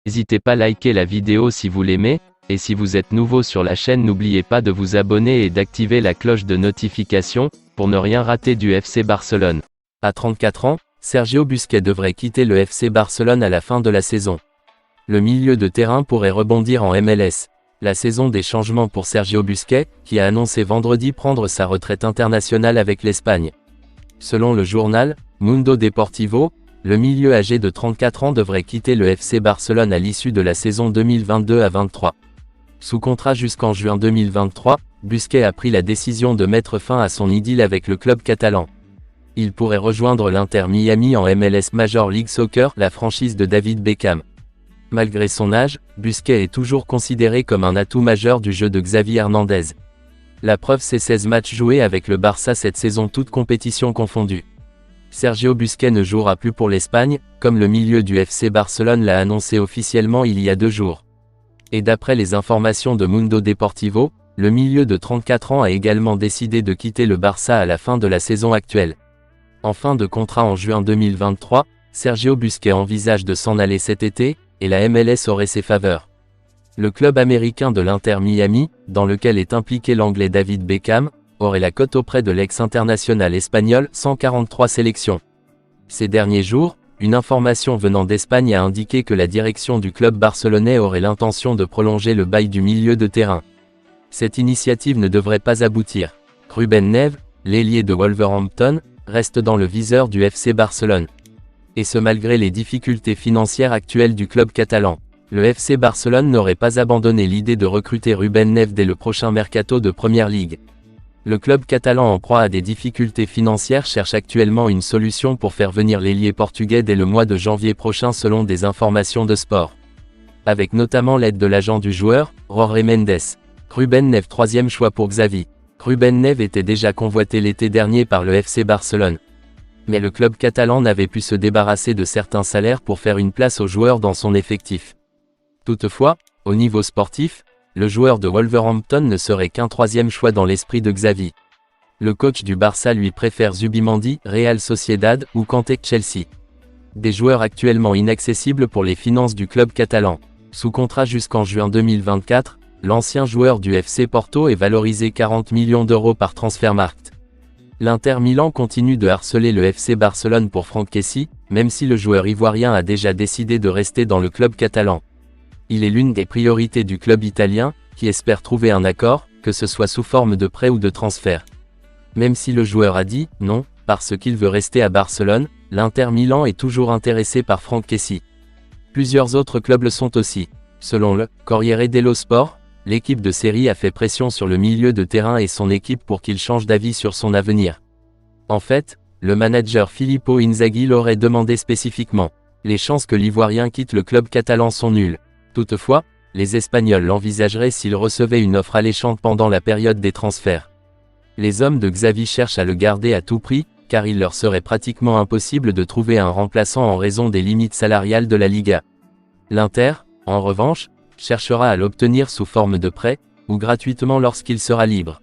N'hésitez pas à liker la vidéo si vous l'aimez, et si vous êtes nouveau sur la chaîne n'oubliez pas de vous abonner et d'activer la cloche de notification, pour ne rien rater du FC Barcelone. À 34 ans, Sergio Busquets devrait quitter le FC Barcelone à la fin de la saison. Le milieu de terrain pourrait rebondir en MLS. La saison des changements pour Sergio Busquets, qui a annoncé vendredi prendre sa retraite internationale avec l'Espagne. Selon le journal Mundo Deportivo, le milieu âgé de 34 ans devrait quitter le FC Barcelone à l'issue de la saison 2022 à 23. Sous contrat jusqu'en juin 2023, Busquets a pris la décision de mettre fin à son idylle avec le club catalan. Il pourrait rejoindre l'Inter Miami en MLS Major League Soccer, la franchise de David Beckham. Malgré son âge, Busquets est toujours considéré comme un atout majeur du jeu de Xavi Hernandez. La preuve c'est 16 matchs joués avec le Barça cette saison toutes compétitions confondues. Sergio Busquets ne jouera plus pour l'Espagne, comme le milieu du FC Barcelone l'a annoncé officiellement il y a 2 jours. Et d'après les informations de Mundo Deportivo, le milieu de 34 ans a également décidé de quitter le Barça à la fin de la saison actuelle. En fin de contrat en juin 2023, Sergio Busquets envisage de s'en aller cet été, et la MLS aurait ses faveurs. Le club américain de l'Inter Miami, dans lequel est impliqué l'anglais David Beckham, aurait la cote auprès de l'ex-international espagnol, 143 sélections. Ces derniers jours, une information venant d'Espagne a indiqué que la direction du club barcelonais aurait l'intention de prolonger le bail du milieu de terrain. Cette initiative ne devrait pas aboutir. Ruben Neves, l'ailier de Wolverhampton, reste dans le viseur du FC Barcelone. Et ce malgré les difficultés financières actuelles du club catalan. Le FC Barcelone n'aurait pas abandonné l'idée de recruter Ruben Neves dès le prochain mercato de Première Ligue. Le club catalan en proie à des difficultés financières cherche actuellement une solution pour faire venir l'ailier portugais dès le mois de janvier prochain selon des informations de sport. Avec notamment l'aide de l'agent du joueur, Jorge Mendes. Ruben Neves 3e choix pour Xavi. Ruben Neves était déjà convoité l'été dernier par le FC Barcelone. Mais le club catalan n'avait pu se débarrasser de certains salaires pour faire une place au joueur dans son effectif. Toutefois, au niveau sportif, le joueur de Wolverhampton ne serait qu'un 3e choix dans l'esprit de Xavi. Le coach du Barça lui préfère Zubimandi, Real Sociedad ou Kanté, Chelsea. Des joueurs actuellement inaccessibles pour les finances du club catalan. Sous contrat jusqu'en juin 2024, l'ancien joueur du FC Porto est valorisé 40 millions d'euros par Transfermarkt. L'Inter Milan continue de harceler le FC Barcelone pour Franck Kessie, même si le joueur ivoirien a déjà décidé de rester dans le club catalan. Il est l'une des priorités du club italien, qui espère trouver un accord, que ce soit sous forme de prêt ou de transfert. Même si le joueur a dit « non », parce qu'il veut rester à Barcelone, l'Inter Milan est toujours intéressé par Franck Kessie. Plusieurs autres clubs le sont aussi. Selon le Corriere dello Sport, l'équipe de Serie A fait pression sur le milieu de terrain et son équipe pour qu'il change d'avis sur son avenir. En fait, le manager Filippo Inzaghi l'aurait demandé spécifiquement. Les chances que l'Ivoirien quitte le club catalan sont nulles. Toutefois, les Espagnols l'envisageraient s'ils recevaient une offre alléchante pendant la période des transferts. Les hommes de Xavi cherchent à le garder à tout prix, car il leur serait pratiquement impossible de trouver un remplaçant en raison des limites salariales de la Liga. L'Inter, en revanche, cherchera à l'obtenir sous forme de prêt, ou gratuitement lorsqu'il sera libre.